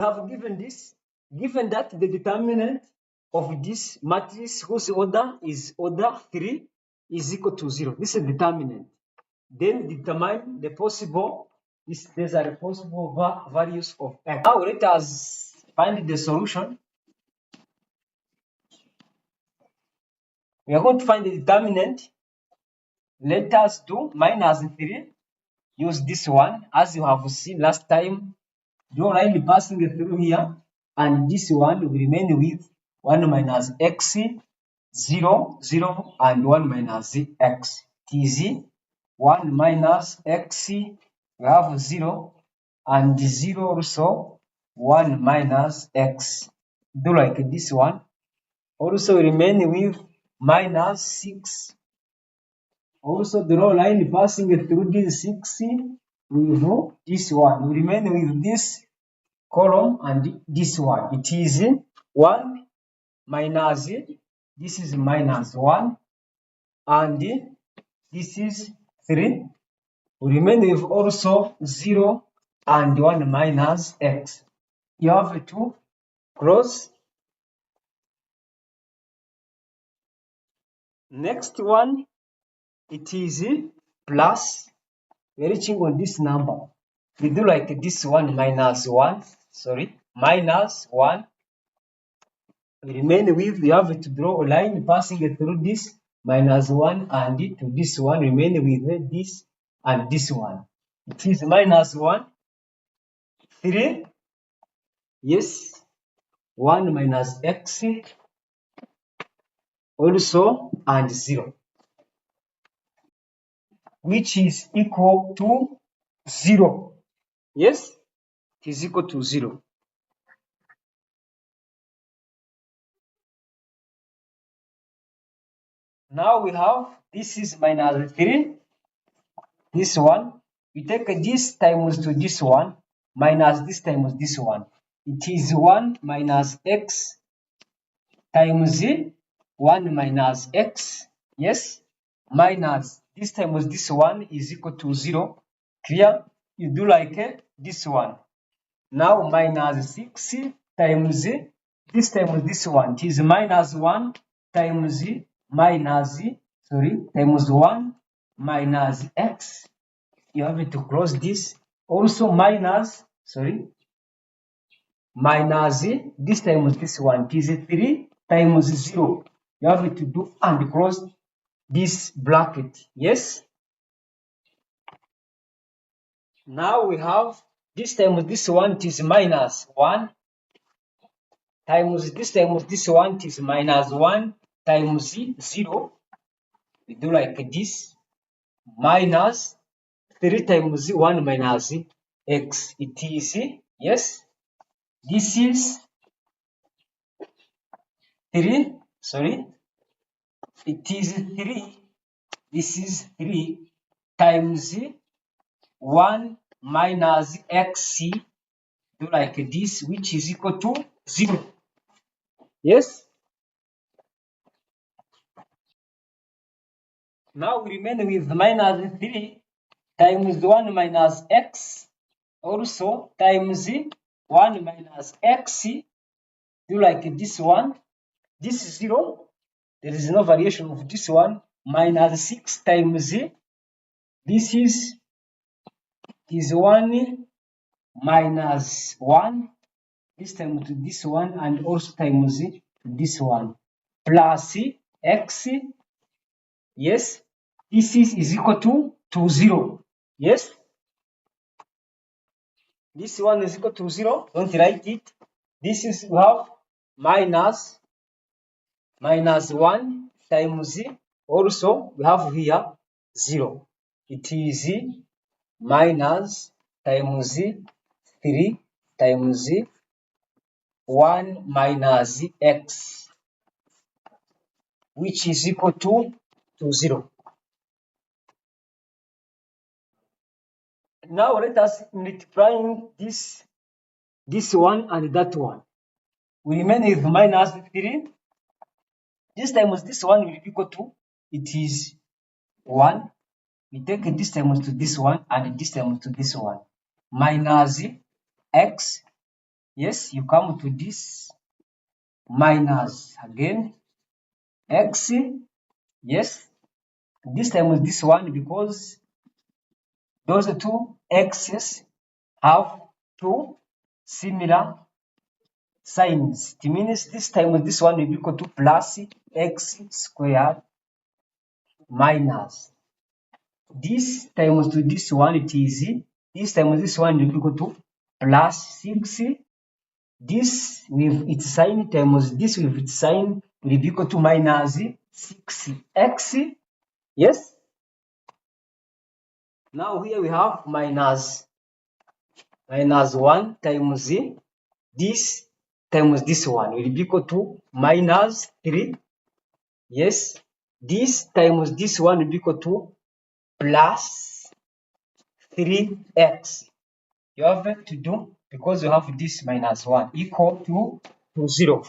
have given this, given that the determinant of this matrix whose order is order 3 is equal to 0. This is determinant. Then determine the possible, these are the possible values of x. Now let us find the solution. We are going to find the determinant. Let us do minus 3. Use this one as you have seen last time. Draw line passing through here, and this one will remain with 1 minus x, 0, 0, and 1 minus x. It is 1 minus x, we have 0, and 0 also 1 minus x. Do like this one. Also remain with minus 6. Also draw line passing through this 6 with this one. We remain with this column and this one. It is 1 minus, this is minus 1, and this is 3. We remain with also 0 and 1 minus x. You have to cross. Next one, it is plus. We are reaching on this number. We do like this one minus 1, sorry, minus 1. We remain with, we have to draw a line passing through this minus 1 and to this one, remain with this and this one. It is minus 1, 3, yes, 1 minus x, also, and 0, which is equal to 0. Yes, it is equal to 0. Now we have, this is minus 3, this one. We take this times to this one, minus this times this one. It is 1 minus x times 1 minus x, yes, minus this times this one is equal to 0. Clear? You do like this one. Now minus 6 times this times this one. It is minus 1 times times 1 minus x. You have to cross this. Also minus, minus this times this one. It is 3 times 0. You have to do and cross this bracket. Yes. Now we have this times this one, it is minus 1 times this times this one, it is minus 1 times 0. We do like this, minus 3 times 1 minus x. It is, yes, this is 3, it is 3, this is 3 times 1 minus x, do like this, which is equal to 0. Yes. Now we remain with minus 3 times 1 minus x, also times 1 minus x, do like this one. This is 0. There is no variation of this one. Minus 6 times this is 1 minus 1. This time to this one and also times this one. Plus x. Yes. This is equal to 0. Yes. This one is equal to 0. Don't write it. This is, we have minus 1 times, also we have here 0. It is minus times 3 times 1 minus x, which is equal to 0. Now let us multiply this one and that one. We remain with minus 3. This times this one will be equal to, it is 1. We take this times to this one and this times to this one. Minus x Yes, you come to this minus again x. Yes, this time with this one because those two x's have two similar signs. It means this time with this one will be equal to plus x squared minus this times to this one, it is this times this one will be equal to plus 6. This with its sign times this with its sign will be equal to minus 6x. Yes. Now here we have minus 1 times this times this one will be equal to minus 3. Yes. This times this one will be equal to plus 3x. You have to do because you have this minus 1 equal to 0.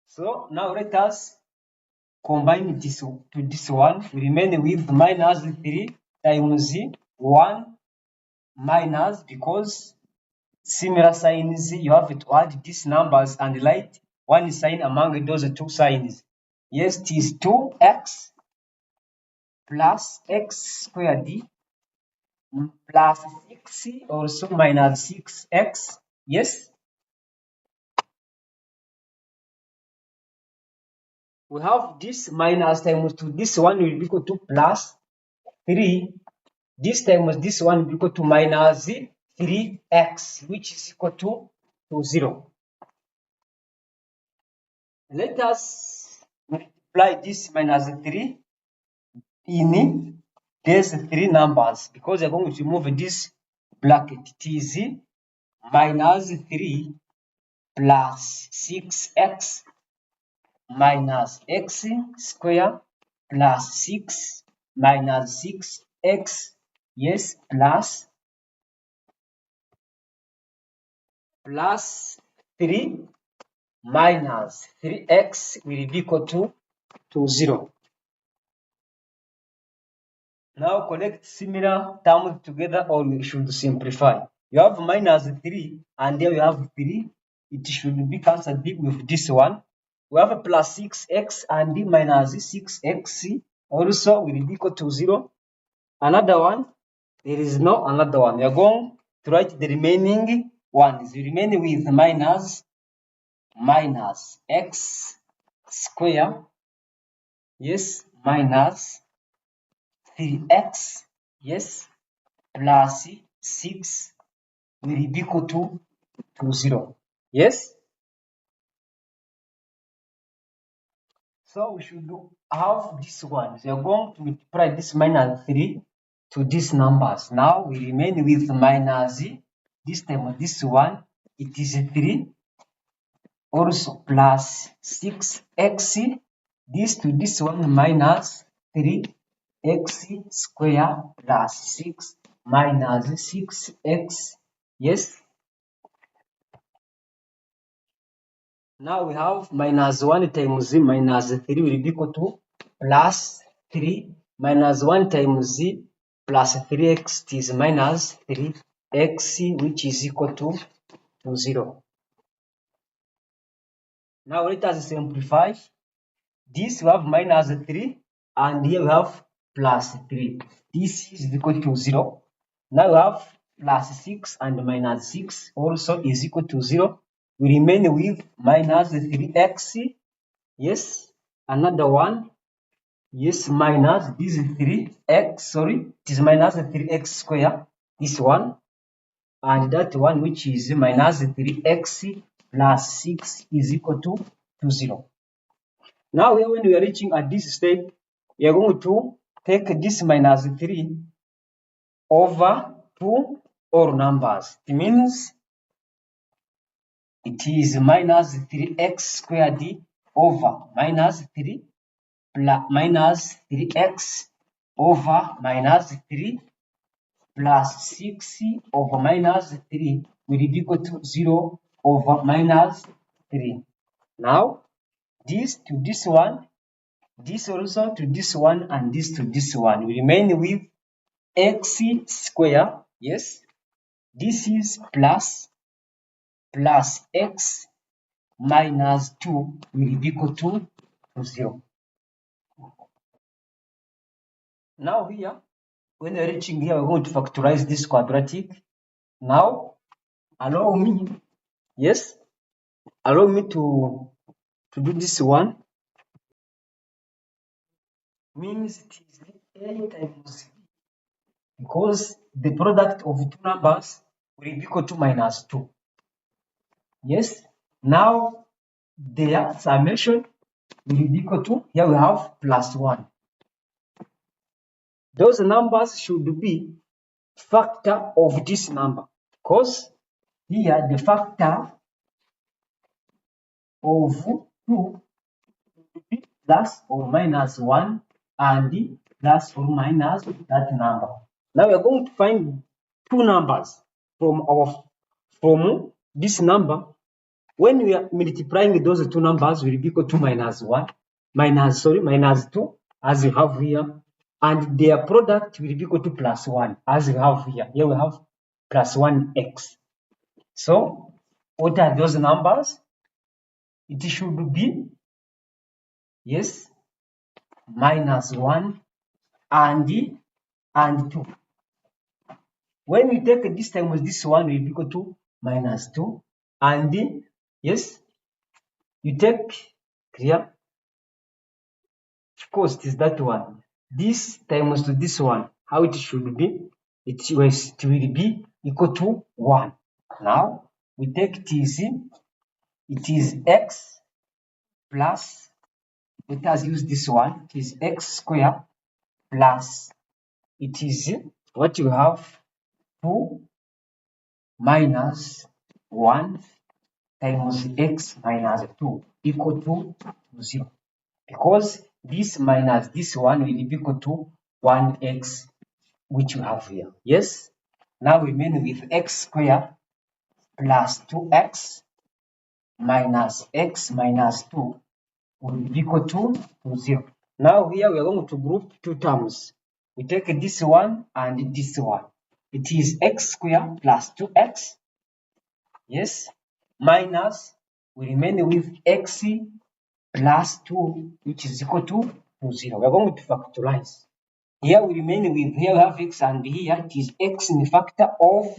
So now let us combine this to this one. We remain with minus 3 times 1 minus, because similar signs you have to add these numbers and write one sign among those two signs. Yes, it is 2x plus x squared plus 6 also minus 6x. Yes, we have this minus times to this one will be equal to plus 3. This times this one will be equal to minus 3x, which is equal to 0. Let us multiply this minus 3 in these three numbers, because we are going to remove this bracket. It is minus 3 plus 6x minus x square plus 6 minus 6x. Yes, plus 3 minus 3x will be equal to 0. Now connect similar terms together, or we should simplify. You have minus 3 and there you have 3. It should be cancelled with this one. We have a plus 6x and minus 6x also will be equal to 0. Another one, there is no another one. We are going to write the remaining ones. We remain with minus x square. Yes, minus 3x. Yes, plus 6 will be equal to 0. Yes. So we should have this one. So we are going to multiply this minus 3 to these numbers. Now we remain with minus this time of this one. It is 3. Also plus 6x. This to this one minus 3x square plus 6 minus 6x. Yes. Now we have minus 1 times minus 3 will be equal to plus 3. Minus 1 times plus 3x is minus 3x, which is equal to 0. Now let us simplify. This we have minus 3 and here we have plus 3. This is equal to 0. Now we have plus 6 and minus 6 also is equal to 0. We remain with minus 3x. Yes, another one. Yes, minus this is 3x. Sorry, it is minus 3x square. This one. And that one, which is minus 3x plus 6 is equal to 0. Now here when we are reaching at this step, we are going to take this minus 3 over 2 all numbers. It means it is minus 3x squared over minus 3 plus minus 3x over minus 3 plus 6 over minus 3 will be equal to 0 over minus 3. Now this to this one, this also to this one, and this to this one. We remain with x square. Yes, This is plus x minus 2 will be equal to 0. Now here, when we're reaching here, we're going to factorize this quadratic. Now, allow me to do this one. Means it is A times B, because the product of two numbers will be equal to minus 2. Yes. Now, their summation will be equal to, here we have plus 1. Those numbers should be factor of this number, because here the factor of 2 will be plus or minus 1 and plus or minus that number. Now we are going to find two numbers from this number. When we are multiplying those two numbers, will be equal to minus 2, as you have here, and their product will be equal to plus 1, as you have here. Here we have plus 1x. So what are those numbers? It should be, yes, minus 1 and 2. When we take this time with this one, will be equal to minus 2, and yes, you take here, of course it is that one. This times to this one, how it should be? It will be equal to 1. Now we take TC, it is x plus, let us use this one, it is x squared plus, it is what you have, 2 minus 1 times x minus 2 equal to 0. Because this minus this one will be equal to 1x, which you have here. Yes? Now we remain with x squared plus 2x minus x minus 2 will be equal to 0. Now here we are going to group two terms. We take this one and this one. It is x squared plus 2x, yes, minus, we remain with x plus 2, which is equal to 0. We are going to factorize. Here we remain with, here we have x, and here it is x in the factor of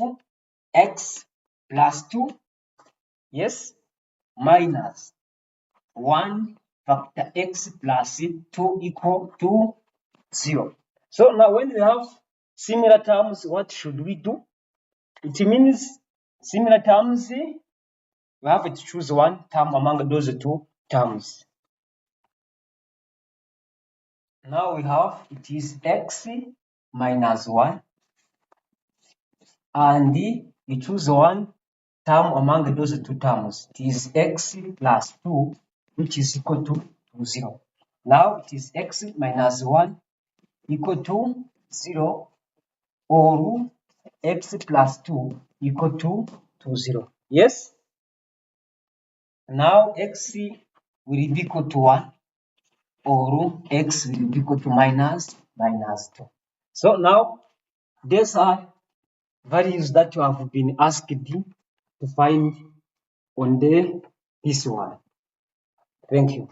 x plus 2, yes, minus 1 factor x plus 2 equal to 0. So now when we have similar terms, what should we do? It means similar terms, we have to choose one term among those two terms. Now we have, it is x minus 1, and we choose one term among those two terms. It is x plus 2, which is equal to 0. Now it is x minus 1 equal to 0, or x plus 2 equal to 0. Yes? Now x will be equal to 1, or x will be equal to minus 2. So now these are values that you have been asked to find on this one. Thank you.